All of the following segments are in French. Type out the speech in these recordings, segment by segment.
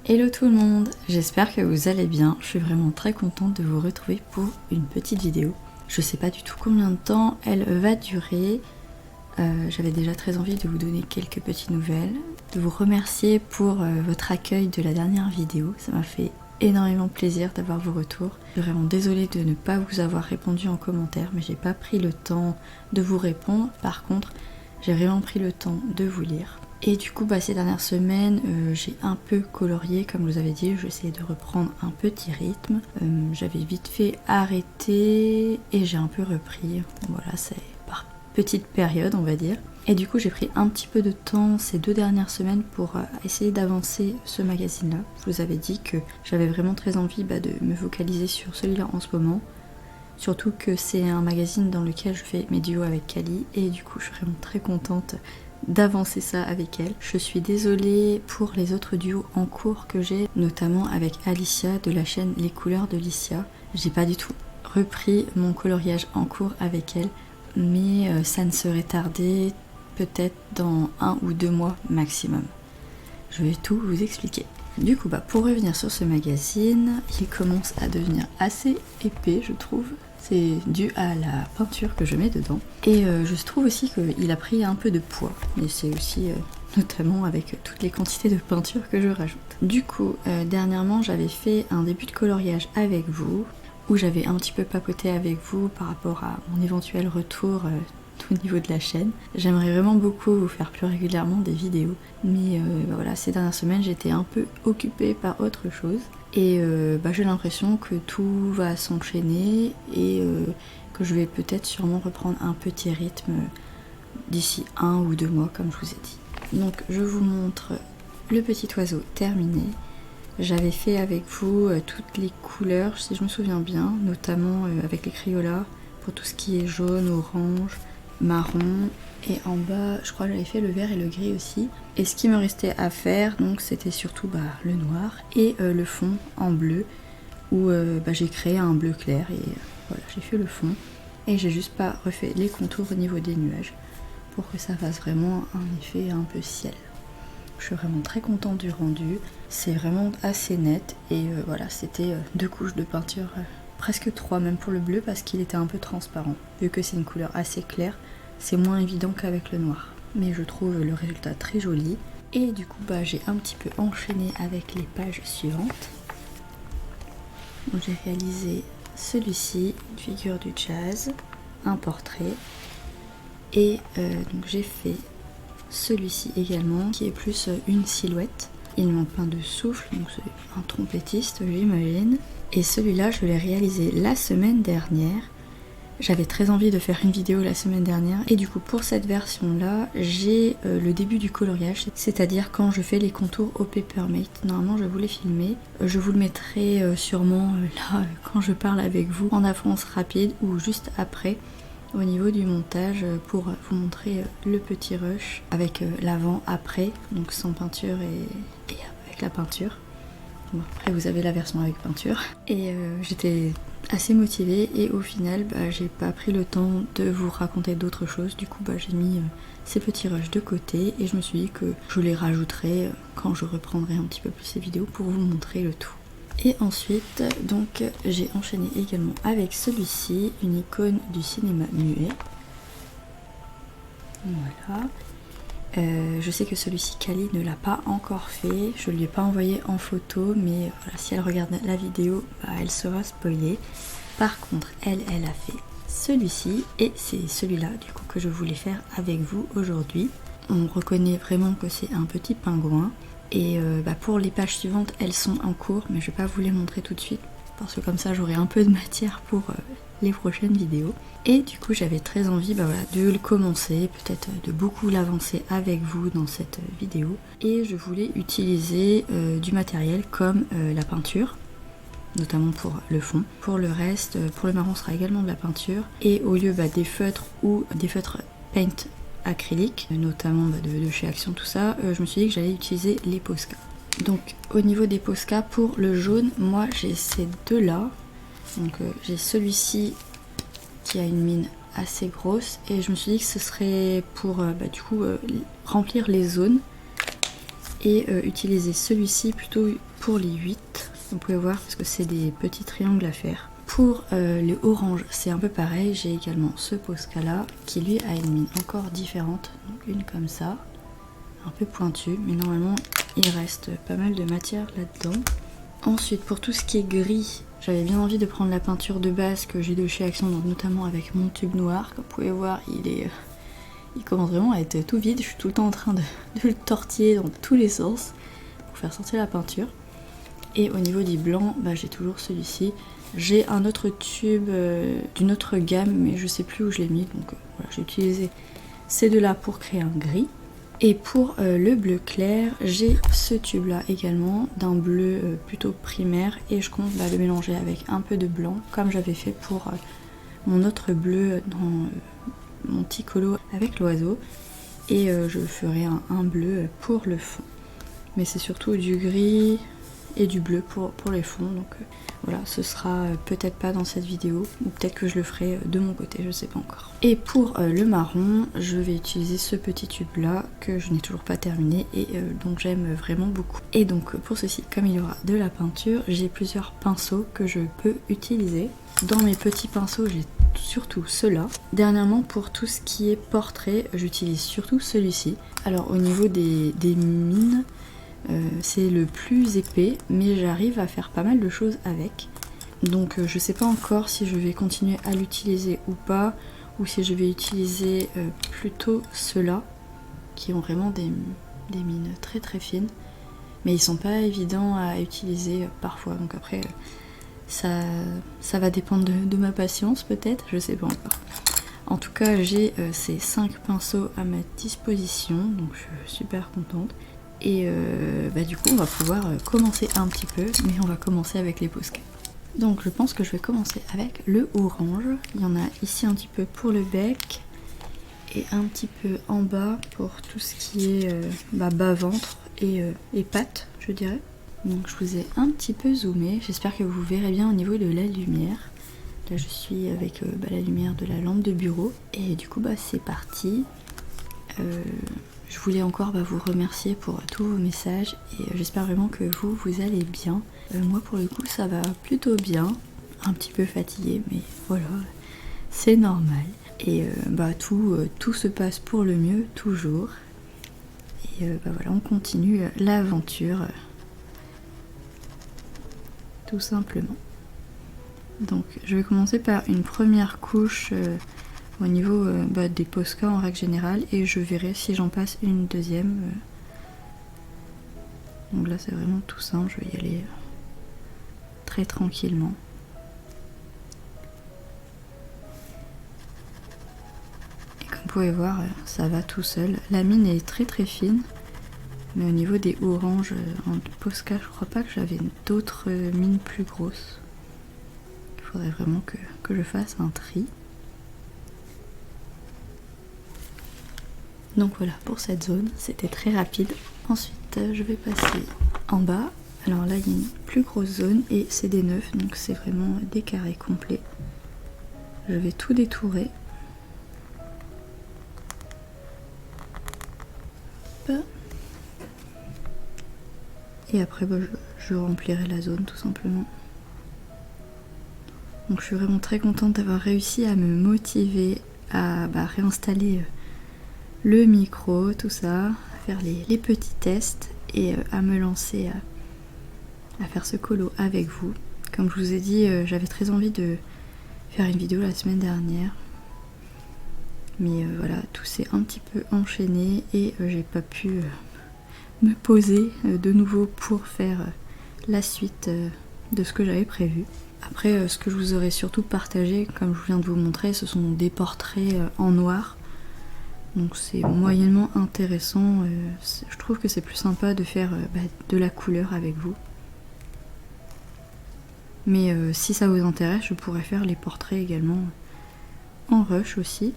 Hello tout le monde, j'espère que vous allez bien. Je suis vraiment très contente de vous retrouver pour une petite vidéo. Je sais pas du tout combien de temps elle va durer. J'avais déjà très envie de vous donner quelques petites nouvelles, de vous remercier pour votre accueil de la dernière vidéo. Ça m'a fait énormément plaisir d'avoir vos retours. Je suis vraiment désolée de ne pas vous avoir répondu en commentaire, mais j'ai pas pris le temps de vous répondre. Par contre, j'ai vraiment pris le temps de vous lire. Et du coup, ces dernières semaines, j'ai un peu colorié, comme je vous avais dit, j'essayais de reprendre un petit rythme. J'avais vite fait arrêter et j'ai un peu repris. Voilà, c'est par petite période, on va dire. Et du coup, j'ai pris un petit peu de temps ces 2 dernières semaines pour essayer d'avancer ce magazine-là. Je vous avais dit que j'avais vraiment très envie de me focaliser sur celui-là en ce moment. Surtout que c'est un magazine dans lequel je fais mes duos avec Kali et du coup, je suis vraiment très contente d'avancer ça avec elle. Je suis désolée pour les autres duos en cours que j'ai, notamment avec Alicia de la chaîne Les Couleurs de Licia. J'ai pas du tout repris mon coloriage en cours avec elle, mais ça ne serait tardé peut-être dans 1 ou 2 mois maximum. Je vais tout vous expliquer. Du coup, pour revenir sur ce magazine, il commence à devenir assez épais, je trouve. C'est dû à la peinture que je mets dedans. Et je trouve aussi qu'il a pris un peu de poids. Et c'est aussi notamment avec toutes les quantités de peinture que je rajoute. Du coup, dernièrement, j'avais fait un début de coloriage avec vous, où j'avais un petit peu papoté avec vous par rapport à mon éventuel retour au niveau de la chaîne. J'aimerais vraiment beaucoup vous faire plus régulièrement des vidéos, mais voilà, ces dernières semaines j'étais un peu occupée par autre chose et j'ai l'impression que tout va s'enchaîner et que je vais peut-être sûrement reprendre un petit rythme d'ici 1 ou 2 mois comme je vous ai dit. Donc je vous montre le petit oiseau terminé. J'avais fait avec vous toutes les couleurs si je me souviens bien, notamment avec les Crayolas pour tout ce qui est jaune, orange, marron, et en bas je crois que j'avais fait le vert et le gris aussi. Et ce qui me restait à faire donc c'était surtout le noir et le fond en bleu où j'ai créé un bleu clair et voilà, j'ai fait le fond et j'ai juste pas refait les contours au niveau des nuages pour que ça fasse vraiment un effet un peu ciel. Je suis vraiment très contente du rendu, c'est vraiment assez net et voilà, c'était 2 couches de peinture, presque 3 même pour le bleu parce qu'il était un peu transparent. Vu que c'est une couleur assez claire, c'est moins évident qu'avec le noir. Mais je trouve le résultat très joli. Et du coup j'ai un petit peu enchaîné avec les pages suivantes. J'ai réalisé celui-ci, une figure du jazz, un portrait. Et donc j'ai fait celui-ci également qui est plus une silhouette. Il manque plein de souffle, donc c'est un trompettiste j'imagine. Et celui-là je l'ai réalisé la semaine dernière. J'avais très envie de faire une vidéo la semaine dernière et du coup pour cette version là j'ai le début du coloriage, c'est-à-dire quand je fais les contours au Papermate. Normalement je voulais filmer, je vous le mettrai sûrement là quand je parle avec vous en avance rapide ou juste après au niveau du montage pour vous montrer le petit rush avec l'avant-après, donc sans peinture et avec la peinture. Bon, après vous avez la version avec peinture et j'étais assez motivée et au final j'ai pas pris le temps de vous raconter d'autres choses. Du coup j'ai mis ces petits rushs de côté et je me suis dit que je les rajouterai quand je reprendrai un petit peu plus ces vidéos pour vous montrer le tout. Et ensuite donc j'ai enchaîné également avec celui-ci, une icône du cinéma muet. Voilà. Je sais que celui-ci Kali ne l'a pas encore fait, je ne lui ai pas envoyé en photo, mais voilà, si elle regarde la vidéo, elle sera spoilée. Par contre, elle a fait celui-ci et c'est celui-là du coup que je voulais faire avec vous aujourd'hui. On reconnaît vraiment que c'est un petit pingouin et pour les pages suivantes, elles sont en cours, mais je ne vais pas vous les montrer tout de suite parce que comme ça j'aurai un peu de matière pour les prochaines vidéos. Et du coup j'avais très envie de le commencer, peut-être de beaucoup l'avancer avec vous dans cette vidéo. Et je voulais utiliser du matériel comme la peinture, notamment pour le fond. Pour le reste, pour le marron sera également de la peinture. Et au lieu des feutres ou des feutres paint acrylique, notamment de chez Action tout ça, je me suis dit que j'allais utiliser les Posca. Donc au niveau des Posca, pour le jaune, moi j'ai ces deux là. Donc j'ai celui-ci qui a une mine assez grosse et je me suis dit que ce serait pour du coup remplir les zones et utiliser celui-ci plutôt pour les 8. Vous pouvez voir parce que c'est des petits triangles à faire. Pour les oranges, c'est un peu pareil. J'ai également ce Posca là qui lui a une mine encore différente. Donc une comme ça, un peu pointue, mais normalement il reste pas mal de matière là-dedans. Ensuite, pour tout ce qui est gris, j'avais bien envie de prendre la peinture de base que j'ai de chez Action, donc notamment avec mon tube noir. Comme vous pouvez voir, il commence vraiment à être tout vide. Je suis tout le temps en train de le tortiller dans tous les sens pour faire sortir la peinture. Et au niveau du blanc, j'ai toujours celui-ci. J'ai un autre tube d'une autre gamme, mais je sais plus où je l'ai mis. Donc voilà, j'ai utilisé ces deux-là pour créer un gris. Et pour le bleu clair, j'ai ce tube là également, d'un bleu plutôt primaire, et je compte le mélanger avec un peu de blanc, comme j'avais fait pour mon autre bleu dans mon petit colo avec l'oiseau. Et je ferai un bleu pour le fond. Mais c'est surtout du gris et du bleu pour les fonds, donc voilà, ce sera peut-être pas dans cette vidéo, ou peut-être que je le ferai de mon côté, je sais pas encore. Et pour le marron, je vais utiliser ce petit tube là que je n'ai toujours pas terminé et donc j'aime vraiment beaucoup. Et donc pour ceci, comme il y aura de la peinture, j'ai plusieurs pinceaux que je peux utiliser. Dans mes petits pinceaux, j'ai surtout ceux-là. Dernièrement, pour tout ce qui est portrait, j'utilise surtout celui-ci. Alors au niveau des mines, c'est le plus épais, mais j'arrive à faire pas mal de choses avec. Donc je sais pas encore si je vais continuer à l'utiliser ou pas, ou si je vais utiliser plutôt ceux-là, qui ont vraiment des mines très très fines. Mais ils sont pas évidents à utiliser parfois, donc après ça va dépendre de ma patience peut-être, je sais pas encore. En tout cas, j'ai ces 5 pinceaux à ma disposition, donc je suis super contente. Et du coup on va pouvoir commencer un petit peu, mais on va commencer avec les Posca. Donc je pense que je vais commencer avec le orange. Il y en a ici un petit peu pour le bec et un petit peu en bas pour tout ce qui est bas-ventre et pattes, je dirais. Donc je vous ai un petit peu zoomé, j'espère que vous verrez bien au niveau de la lumière. Là je suis avec la lumière de la lampe de bureau et du coup c'est parti. Je voulais encore vous remercier pour tous vos messages et j'espère vraiment que vous allez bien. Moi pour le coup ça va plutôt bien, un petit peu fatiguée mais voilà, c'est normal. Et tout se passe pour le mieux toujours. Et voilà, on continue l'aventure tout simplement. Donc je vais commencer par une première couche au niveau des Posca en règle générale et je verrai si j'en passe une deuxième. Donc là c'est vraiment tout simple, je vais y aller très tranquillement. Et comme vous pouvez voir, ça va tout seul. La mine est très très fine, mais au niveau des oranges en Posca, je crois pas que j'avais d'autres mines plus grosses. Il faudrait vraiment que je fasse un tri. Donc voilà pour cette zone, c'était très rapide. Ensuite je vais passer en bas. Alors là il y a une plus grosse zone et c'est des 9, donc c'est vraiment des carrés complets. Je vais tout détourer. Hop. Et après je remplirai la zone tout simplement. Donc je suis vraiment très contente d'avoir réussi à me motiver à réinstaller le micro, tout ça, à faire les petits tests et à me lancer à faire ce colo avec vous. Comme je vous ai dit, j'avais très envie de faire une vidéo la semaine dernière. Mais voilà, tout s'est un petit peu enchaîné et j'ai pas pu me poser de nouveau pour faire la suite de ce que j'avais prévu. Après, ce que je vous aurais surtout partagé, comme je viens de vous montrer, ce sont des portraits en noir. Donc c'est moyennement intéressant, je trouve que c'est plus sympa de faire de la couleur avec vous. Mais si ça vous intéresse, je pourrais faire les portraits également en rush aussi.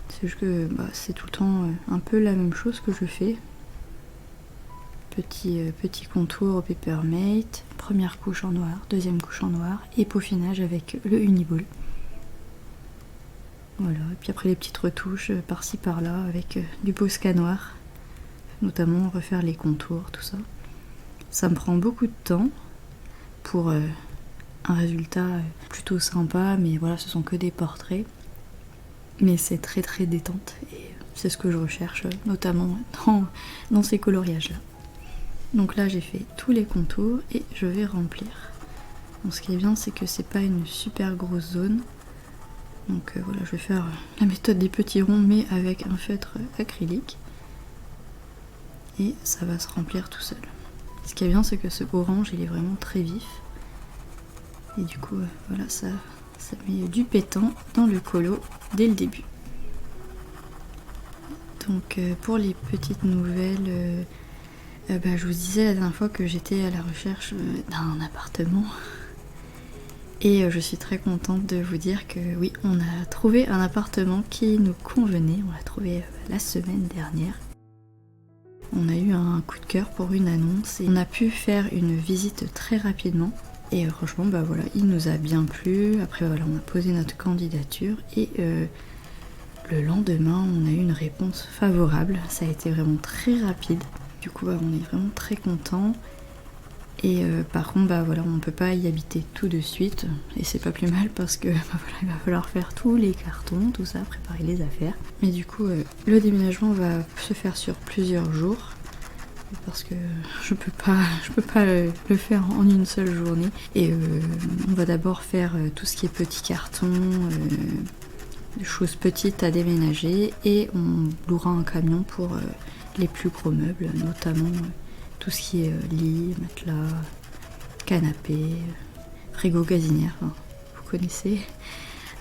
C'est juste que c'est tout le temps un peu la même chose que je fais. Petit contour au Papermate, première couche en noir, deuxième couche en noir et peaufinage avec le Uniball. Voilà, et puis après les petites retouches par-ci par-là avec du Posca noir. notamment refaire les contours, tout ça. Ça me prend beaucoup de temps pour un résultat plutôt sympa, mais voilà, ce sont que des portraits. Mais c'est très très détente et c'est ce que je recherche, notamment dans ces coloriages-là. Donc là, j'ai fait tous les contours et je vais remplir. Donc, ce qui est bien, c'est que c'est pas une super grosse zone. Donc voilà, je vais faire la méthode des petits ronds, mais avec un feutre acrylique. Et ça va se remplir tout seul. Ce qui est bien, c'est que ce orange, il est vraiment très vif. Et du coup, voilà, ça met du pétant dans le colo dès le début. Donc pour les petites nouvelles, je vous disais la dernière fois que j'étais à la recherche d'un appartement. Et je suis très contente de vous dire que oui, on a trouvé un appartement qui nous convenait. On l'a trouvé la semaine dernière. On a eu un coup de cœur pour une annonce et on a pu faire une visite très rapidement. Et franchement, voilà, il nous a bien plu. Après, voilà, on a posé notre candidature et le lendemain, on a eu une réponse favorable. Ça a été vraiment très rapide. Du coup, on est vraiment très contents. Et par contre, voilà, on ne peut pas y habiter tout de suite. Et c'est pas plus mal parce que voilà, il va falloir faire tous les cartons, tout ça, préparer les affaires. Mais du coup, le déménagement va se faire sur plusieurs jours. Parce que je peux pas le faire en une seule journée. Et on va d'abord faire tout ce qui est petits cartons, des choses petites à déménager. Et on louera un camion pour les plus gros meubles, notamment tout ce qui est lit, matelas, canapé, frigo gazinière. Enfin, vous connaissez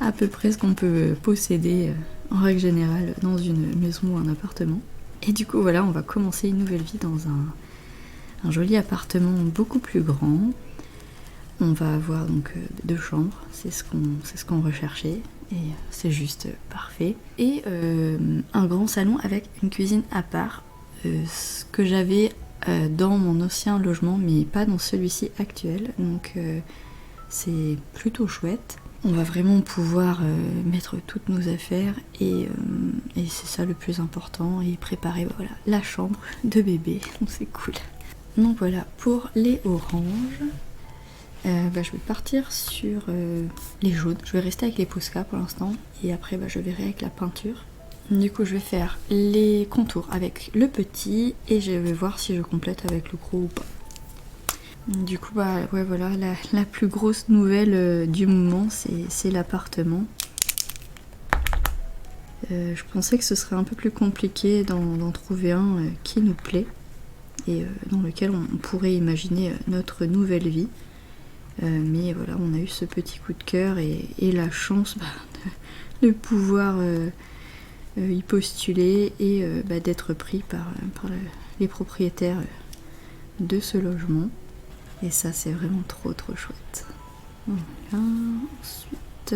à peu près ce qu'on peut posséder en règle générale dans une maison ou un appartement. Et du coup voilà, on va commencer une nouvelle vie dans un joli appartement beaucoup plus grand. On va avoir donc 2 chambres, c'est ce qu'on recherchait et c'est juste parfait. Et un grand salon avec une cuisine à part, ce que j'avais dans mon ancien logement mais pas dans celui-ci actuel, donc c'est plutôt chouette. On va vraiment pouvoir mettre toutes nos affaires et c'est ça le plus important, et préparer voilà, la chambre de bébé, donc c'est cool. Donc voilà pour les oranges. Je vais partir sur les jaunes. Je vais rester avec les Posca pour l'instant et après je verrai avec la peinture. Du coup je vais faire les contours avec le petit et je vais voir si je complète avec le gros ou pas. Du coup ouais, voilà, la plus grosse nouvelle du moment, c'est l'appartement. Je pensais que ce serait un peu plus compliqué d'en trouver un qui nous plaît et dans lequel on pourrait imaginer notre nouvelle vie. Mais voilà, on a eu ce petit coup de cœur et la chance de pouvoir y postuler et d'être pris par les propriétaires de ce logement. Et ça, c'est vraiment trop chouette. Voilà. Ensuite,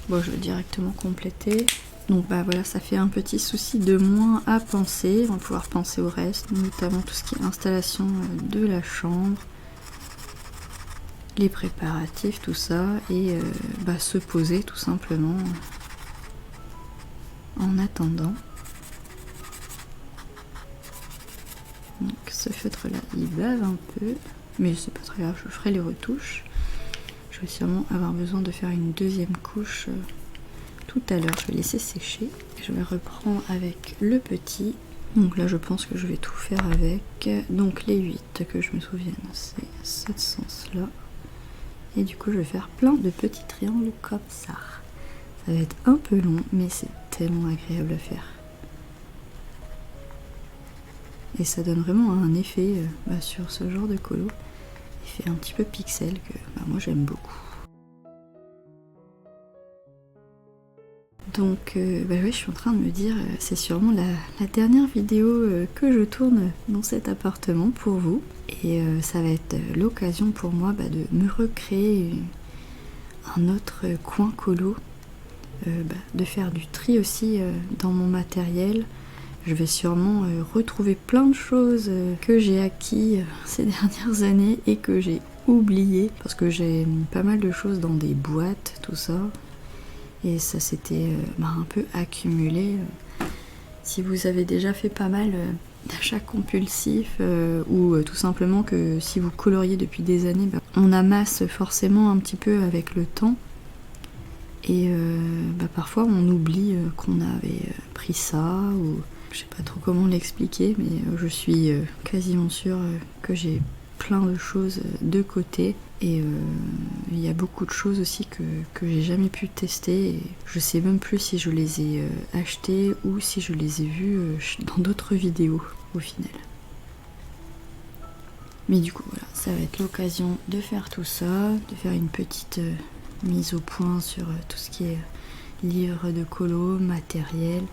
je vais directement compléter. Donc voilà, ça fait un petit souci de moins à penser. On va pouvoir penser au reste, notamment tout ce qui est installation de la chambre, les préparatifs, tout ça, et se poser tout simplement en attendant. Donc ce feutre là il bave un peu, mais c'est pas très grave, je ferai les retouches. Je vais sûrement avoir besoin de faire une deuxième couche tout à l'heure. Je vais laisser sécher. Je vais reprendre avec le petit. Donc là je pense que je vais tout faire avec. Donc les 8 que je me souvienne, c'est ce sens là. Et du coup je vais faire plein de petits triangles comme ça. Ça va être un peu long mais c'est tellement agréable à faire. Et ça donne vraiment un effet sur ce genre de colo. Il fait un petit peu pixel que moi j'aime beaucoup. Donc oui, je suis en train de me dire, c'est sûrement la dernière vidéo que je tourne dans cet appartement pour vous. Et ça va être l'occasion pour moi de me recréer un autre coin colo, de faire du tri aussi dans mon matériel. Je vais sûrement retrouver plein de choses que j'ai acquis ces dernières années et que j'ai oubliées. Parce que j'ai mis pas mal de choses dans des boîtes, tout ça. Et ça s'était un peu accumulé. Si vous avez déjà fait pas mal d'achat compulsif ou tout simplement que si vous coloriez depuis des années, on amasse forcément un petit peu avec le temps et parfois on oublie qu'on avait pris ça ou je sais pas trop comment l'expliquer, mais je suis quasiment sûre que j'ai plein de choses de côté et il y a beaucoup de choses aussi que j'ai jamais pu tester et je sais même plus si je les ai achetées ou si je les ai vues dans d'autres vidéos au final. Mais du coup voilà, ça va être l'occasion de faire tout ça, de faire une petite mise au point sur tout ce qui est livre de colo, matériel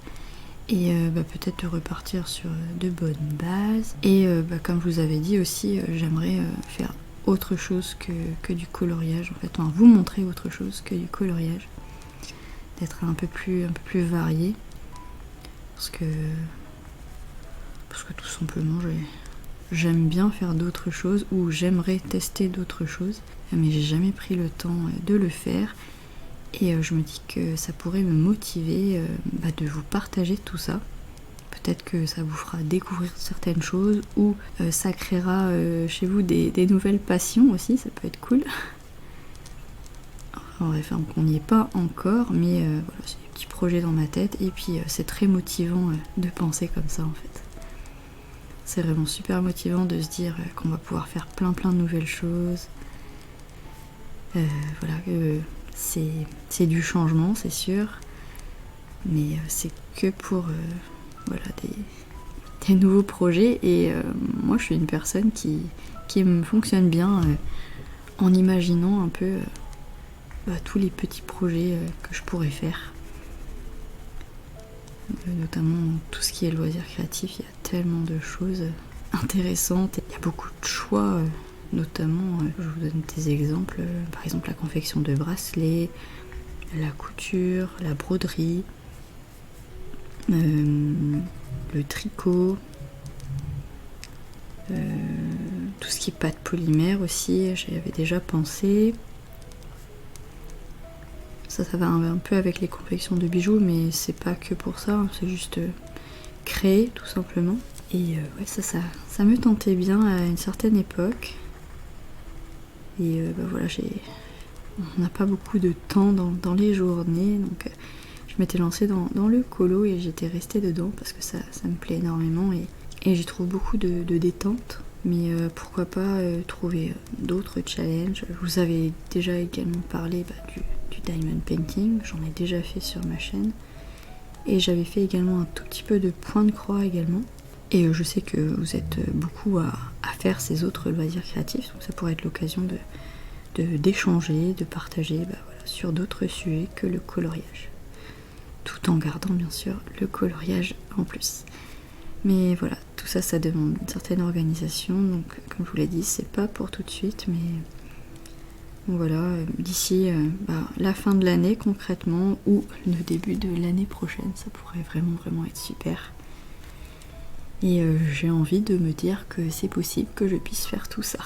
et peut-être de repartir sur de bonnes bases et comme je vous avais dit aussi j'aimerais faire autre chose que du coloriage en fait, enfin, vous montrer autre chose que du coloriage, d'être un peu plus varié parce que tout simplement j'aime bien faire d'autres choses ou j'aimerais tester d'autres choses mais j'ai jamais pris le temps de le faire. Et je me dis que ça pourrait me motiver de vous partager tout ça. Peut-être que ça vous fera découvrir certaines choses ou ça créera chez vous des nouvelles passions aussi, ça peut être cool. Enfin, bref, on n'y est pas encore, mais voilà, c'est des petits projets dans ma tête et puis c'est très motivant de penser comme ça en fait. C'est vraiment super motivant de se dire qu'on va pouvoir faire plein de nouvelles choses. Voilà, c'est du changement, c'est sûr, mais c'est que pour voilà, des nouveaux projets. Et moi, je suis une personne qui me fonctionne bien en imaginant un peu tous les petits projets que je pourrais faire. Notamment tout ce qui est loisirs créatifs, il y a tellement de choses intéressantes. Il y a beaucoup de choix. Notamment, je vous donne des exemples, par exemple la confection de bracelets, la couture, la broderie, le tricot, tout ce qui est pâte polymère aussi, j'y avais déjà pensé. Ça va un peu avec les confections de bijoux, mais c'est pas que pour ça, hein, c'est juste créer tout simplement. Et ouais, ça me tentait bien à une certaine époque. Et voilà, on n'a pas beaucoup de temps dans les journées, donc je m'étais lancée dans le colo et j'étais restée dedans parce que ça me plaît énormément et j'y trouve beaucoup de détente. Mais pourquoi pas trouver d'autres challenges. Je vous avais déjà également parlé du diamond painting, j'en ai déjà fait sur ma chaîne. Et j'avais fait également un tout petit peu de point de croix également. Et je sais que vous êtes beaucoup à faire ces autres loisirs créatifs, donc ça pourrait être l'occasion d'échanger, de partager voilà, sur d'autres sujets que le coloriage. Tout en gardant bien sûr le coloriage en plus. Mais voilà, tout ça, ça demande une certaine organisation, donc comme je vous l'ai dit, c'est pas pour tout de suite, mais bon, voilà, d'ici la fin de l'année concrètement, ou le début de l'année prochaine, ça pourrait vraiment être super. Et j'ai envie de me dire que c'est possible que je puisse faire tout ça.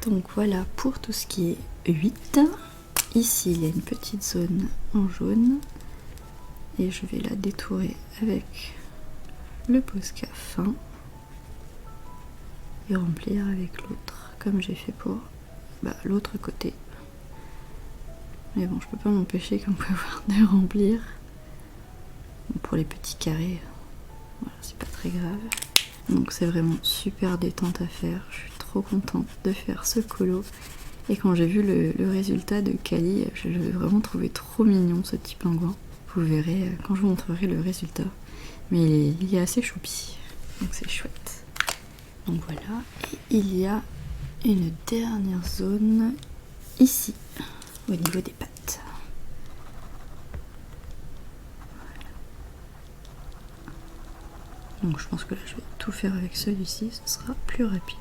Donc voilà pour tout ce qui est 8. Ici il y a une petite zone en jaune. Et je vais la détourer avec le Posca fin. Et remplir avec l'autre, comme j'ai fait pour l'autre côté. Mais bon, je peux pas m'empêcher, comme vous pouvez voir, de remplir. Bon, pour les petits carrés, voilà, c'est pas très grave. Donc c'est vraiment super détente à faire. Je suis trop contente de faire ce colo. Et quand j'ai vu le résultat de Kali, je l'ai vraiment trouvé trop mignon, ce petit pingouin. Vous verrez quand je vous montrerai le résultat. Mais il est assez choupi, donc c'est chouette. Donc voilà, et il y a une dernière zone ici, au niveau des pattes. Donc je pense que là je vais tout faire avec celui-ci, ce sera plus rapide.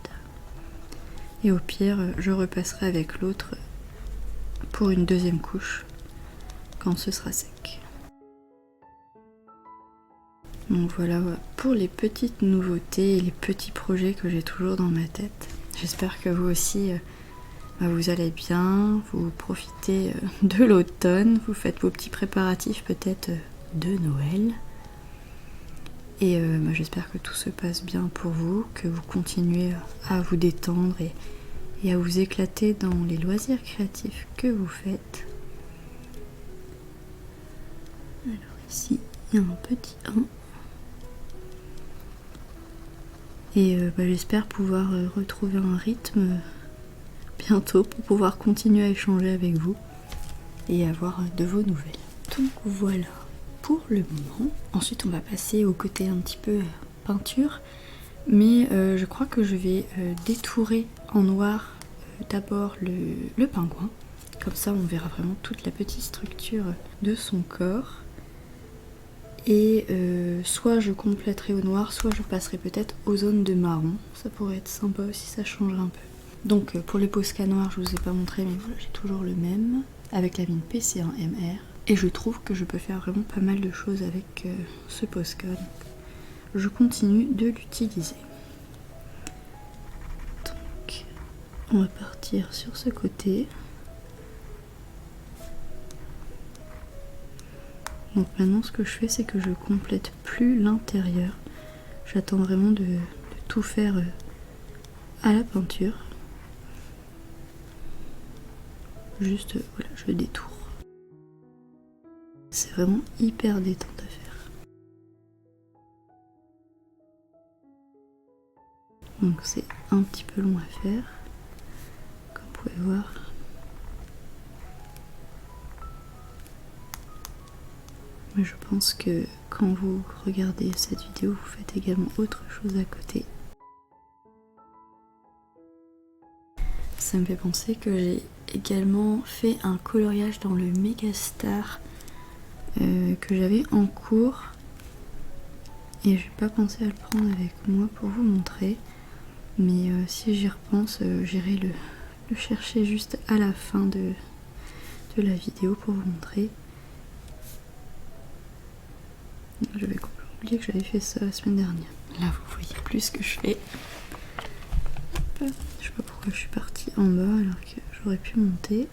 Et au pire, je repasserai avec l'autre pour une deuxième couche quand ce sera sec. Donc voilà pour les petites nouveautés et les petits projets que j'ai toujours dans ma tête. J'espère que vous aussi vous allez bien, vous profitez de l'automne, vous faites vos petits préparatifs peut-être de Noël. Et j'espère que tout se passe bien pour vous, que vous continuez à vous détendre et à vous éclater dans les loisirs créatifs que vous faites. Alors ici, il y a un petit 1. Et j'espère pouvoir retrouver un rythme bientôt pour pouvoir continuer à échanger avec vous et avoir de vos nouvelles. Donc voilà pour le moment. Ensuite on va passer au côté un petit peu peinture, mais je crois que je vais détourer en noir d'abord le pingouin. Comme ça on verra vraiment toute la petite structure de son corps. Et soit je compléterai au noir, soit je passerai peut-être aux zones de marron. Ça pourrait être sympa aussi, ça changerait un peu. Donc pour les Posca noirs, je vous ai pas montré, mais voilà, j'ai toujours le même, avec la mine PC1MR. Et je trouve que je peux faire vraiment pas mal de choses avec ce Posca. Donc je continue de l'utiliser. Donc on va partir sur ce côté. Donc maintenant ce que je fais, c'est que je complète plus l'intérieur. J'attends vraiment de tout faire à la peinture. Juste voilà, je détourne. C'est vraiment hyper détente à faire. Donc c'est un petit peu long à faire, comme vous pouvez voir. Mais je pense que quand vous regardez cette vidéo, vous faites également autre chose à côté. Ça me fait penser que j'ai également fait un coloriage dans le Megastar que j'avais en cours. Et j'ai pas pensé à le prendre avec moi pour vous montrer. Mais si j'y repense, j'irai le chercher juste à la fin de la vidéo pour vous montrer. J'avais complètement oublié que j'avais fait ça la semaine dernière. Là vous voyez plus ce que je fais. Hop. Je sais pas pourquoi je suis partie en bas alors que j'aurais pu monter.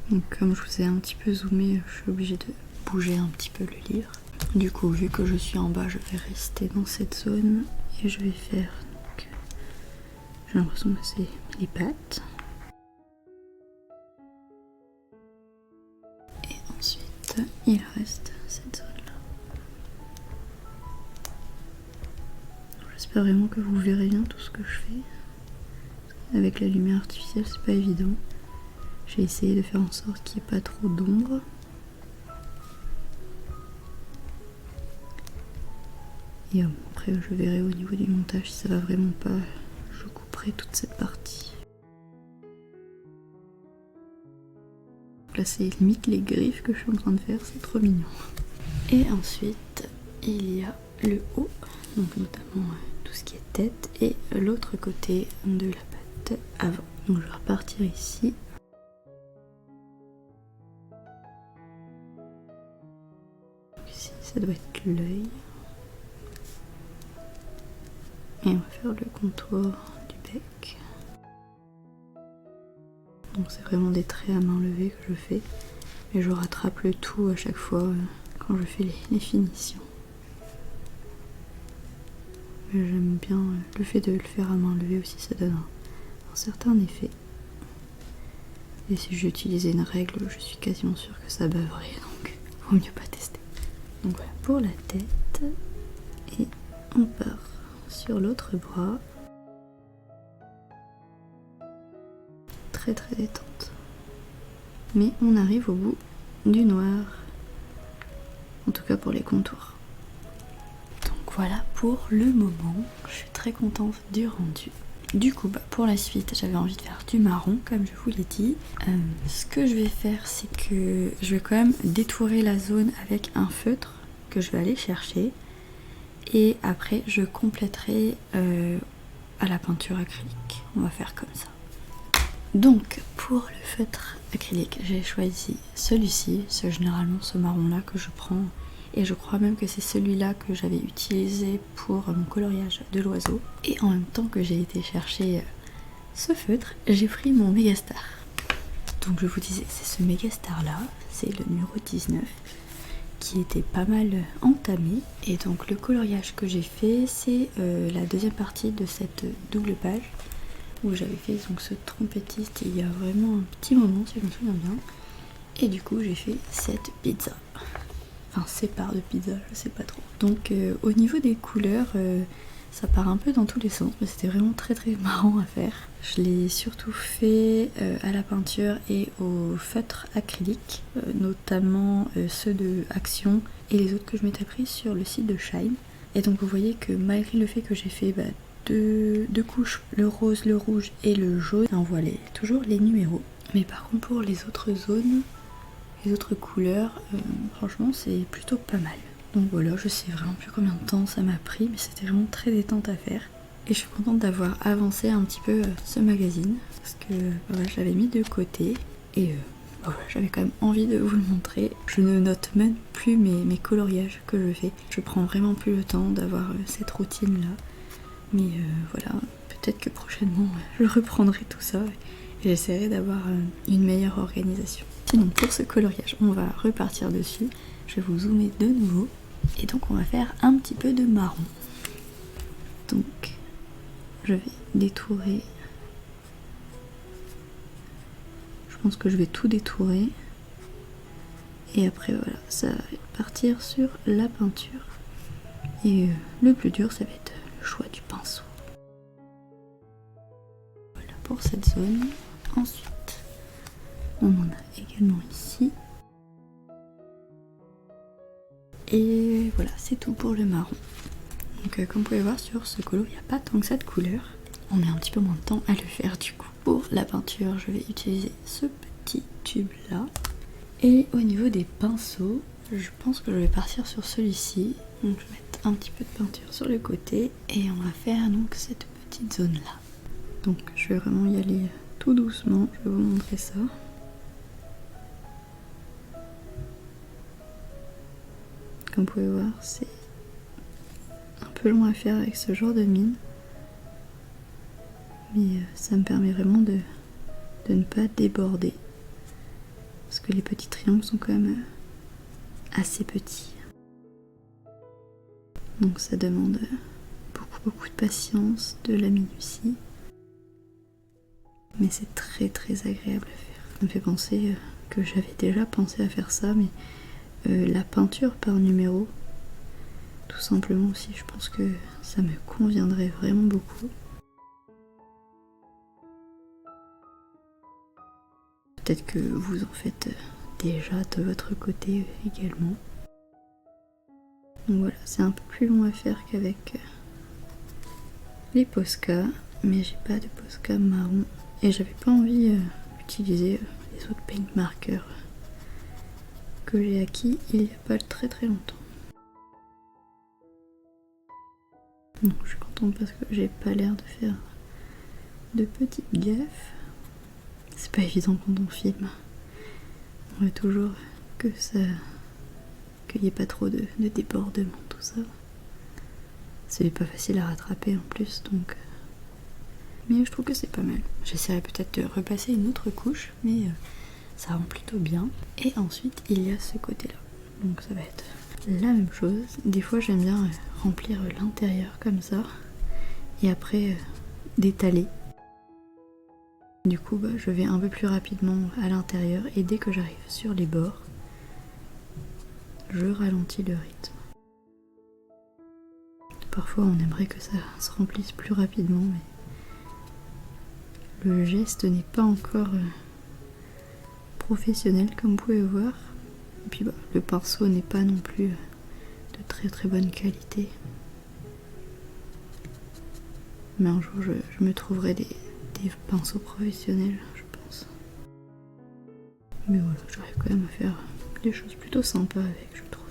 Donc comme je vous ai un petit peu zoomé, je suis obligée de bouger un petit peu le livre. Du coup, vu que je suis en bas, je vais rester dans cette zone et je vais faire, donc, j'ai l'impression que c'est les pattes. Et ensuite, il reste cette zone-là. J'espère vraiment que vous verrez bien tout ce que je fais. Avec la lumière artificielle, c'est pas évident. J'ai essayé de faire en sorte qu'il n'y ait pas trop d'ombre. Et après je verrai au niveau du montage si ça va vraiment pas, je couperai toute cette partie. Là c'est limite les griffes que je suis en train de faire, c'est trop mignon. Et ensuite il y a le haut, donc notamment tout ce qui est tête et l'autre côté de la patte avant. Donc je vais repartir ici. Donc ici ça doit être l'œil. Et on va faire le contour du bec. Donc c'est vraiment des traits à main levée que je fais. Et je rattrape le tout à chaque fois quand je fais les finitions. J'aime bien le fait de le faire à main levée aussi, ça donne un certain effet. Et si j'utilisais une règle, je suis quasiment sûre que ça beuverait, donc vaut mieux pas tester. Donc voilà pour la tête. Et on part sur l'autre bras. Très très détente. Mais on arrive au bout du noir. En tout cas pour les contours. Donc voilà pour le moment. Je suis très contente du rendu. Du coup pour la suite j'avais envie de faire du marron comme je vous l'ai dit. Ce que je vais faire c'est que je vais quand même détourer la zone avec un feutre que je vais aller chercher. Et après je compléterai à la peinture acrylique. On va faire comme ça. Donc pour le feutre acrylique j'ai choisi celui-ci. C'est généralement ce marron là que je prends. Et je crois même que c'est celui-là que j'avais utilisé pour mon coloriage de l'oiseau. Et en même temps que j'ai été chercher ce feutre, j'ai pris mon Megastar. Donc je vous disais, c'est ce Megastar là, c'est le numéro 19 qui était pas mal entamé. Et donc le coloriage que j'ai fait, c'est la deuxième partie de cette double page où j'avais fait donc ce trompettiste il y a vraiment un petit moment si je me souviens bien. Et du coup j'ai fait cette pizza. Enfin ces parts de pizza, je sais pas trop. Donc au niveau des couleurs, ça part un peu dans tous les sens, mais c'était vraiment très marrant à faire. Je l'ai surtout fait à la peinture et au feutre acrylique, notamment ceux de Action et les autres que je m'étais pris sur le site de Shine. Et donc vous voyez que malgré le fait que j'ai fait deux couches, le rose, le rouge et le jaune, on voit toujours les numéros. Mais par contre pour les autres zones, les autres couleurs, franchement c'est plutôt pas mal. Donc voilà, je sais vraiment plus combien de temps ça m'a pris, mais c'était vraiment très détente à faire. Et je suis contente d'avoir avancé un petit peu ce magazine, parce que voilà, je l'avais mis de côté, et voilà, j'avais quand même envie de vous le montrer. Je ne note même plus mes coloriages que je fais. Je prends vraiment plus le temps d'avoir cette routine là. Mais voilà, peut-être que prochainement je reprendrai tout ça, et j'essaierai d'avoir une meilleure organisation. Sinon pour ce coloriage, on va repartir dessus. Je vais vous zoomer de nouveau. Et donc on va faire un petit peu de marron. Donc je vais détourer. Je pense que je vais tout détourer. Et après voilà, ça va partir sur la peinture. Et le plus dur, ça va être le choix du pinceau. Voilà pour cette zone. Ensuite, on en a également ici. Et voilà, c'est tout pour le marron. Donc comme vous pouvez voir sur ce colo, il n'y a pas tant que ça de couleurs. On met un petit peu moins de temps à le faire du coup. Pour la peinture, je vais utiliser ce petit tube là. Et au niveau des pinceaux, je pense que je vais partir sur celui-ci. Donc je vais mettre un petit peu de peinture sur le côté. Et on va faire donc cette petite zone là. Donc je vais vraiment y aller tout doucement, je vais vous montrer ça. Comme vous pouvez voir, c'est un peu long à faire avec ce genre de mine. Mais ça me permet vraiment de ne pas déborder. Parce que les petits triangles sont quand même assez petits. Donc ça demande beaucoup de patience, de la minutie. Mais c'est très agréable à faire. Ça me fait penser que j'avais déjà pensé à faire ça, mais la peinture par numéro, tout simplement aussi, je pense que ça me conviendrait vraiment beaucoup. Peut-être que vous en faites déjà de votre côté également. Donc voilà, c'est un peu plus long à faire qu'avec les Posca, mais j'ai pas de Posca marron. Et j'avais pas envie d'utiliser les autres paint markers que j'ai acquis il y a pas très longtemps. Non, je suis contente parce que j'ai pas l'air de faire de petites gaffes. C'est pas évident quand on filme. On veut toujours que ça, qu'il n'y ait pas trop de débordement, tout ça. C'est pas facile à rattraper en plus, donc. Mais je trouve que c'est pas mal. J'essaierai peut-être de repasser une autre couche, mais ça rend plutôt bien. Et ensuite, il y a ce côté-là. Donc ça va être la même chose. Des fois, j'aime bien remplir l'intérieur comme ça, et après d'étaler. Du coup, je vais un peu plus rapidement à l'intérieur, et dès que j'arrive sur les bords, je ralentis le rythme. Parfois, on aimerait que ça se remplisse plus rapidement, mais le geste n'est pas encore professionnel, comme vous pouvez voir. Et puis, le pinceau n'est pas non plus de très bonne qualité. Mais un jour, je me trouverai des pinceaux professionnels, je pense. Mais voilà, j'arrive quand même à faire des choses plutôt sympas avec, je trouve.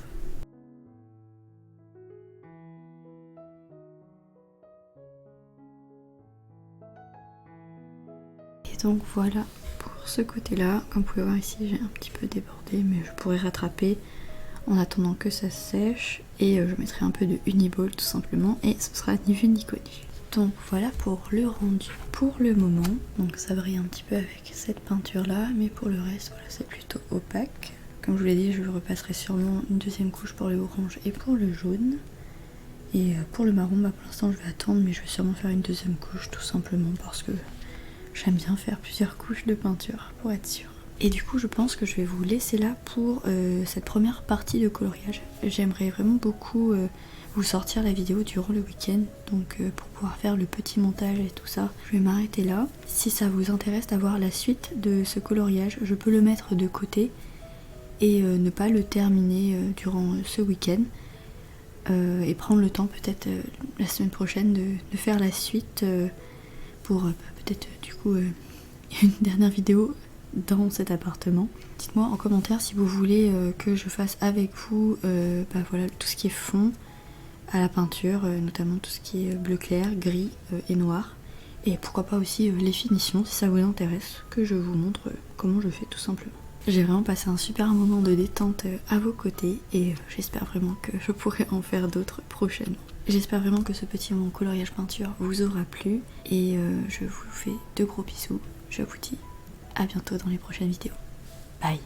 Et donc voilà pour ce côté-là. Comme vous pouvez voir ici, j'ai un petit peu débordé, mais je pourrais rattraper en attendant que ça sèche. Et je mettrai un peu de Uniball tout simplement, et ce sera ni vu ni connu. Donc voilà pour le rendu pour le moment. Donc ça brille un petit peu avec cette peinture là, mais pour le reste voilà, c'est plutôt opaque. Comme je vous l'ai dit, je repasserai sûrement une deuxième couche pour le orange et pour le jaune. Et pour le marron, bah pour l'instant je vais attendre, mais je vais sûrement faire une deuxième couche tout simplement parce que j'aime bien faire plusieurs couches de peinture pour être sûre. Et du coup je pense que je vais vous laisser là pour cette première partie de coloriage. J'aimerais vraiment beaucoup vous sortir la vidéo durant le week-end, donc pour pouvoir faire le petit montage et tout ça, je vais m'arrêter là. Si ça vous intéresse d'avoir la suite de ce coloriage, je peux le mettre de côté et ne pas le terminer durant ce week-end. Et prendre le temps peut-être la semaine prochaine de faire la suite pour peut-être du coup une dernière vidéo dans cet appartement. Dites-moi en commentaire si vous voulez que je fasse avec vous bah voilà, tout ce qui est fond à la peinture, notamment tout ce qui est bleu clair, gris et noir. Et pourquoi pas aussi les finitions si ça vous intéresse, que je vous montre comment je fais tout simplement. J'ai vraiment passé un super moment de détente à vos côtés et j'espère vraiment que je pourrai en faire d'autres prochainement. J'espère vraiment que ce petit moment coloriage peinture vous aura plu et je vous fais de gros bisous. Je vous dis à bientôt dans les prochaines vidéos. Bye!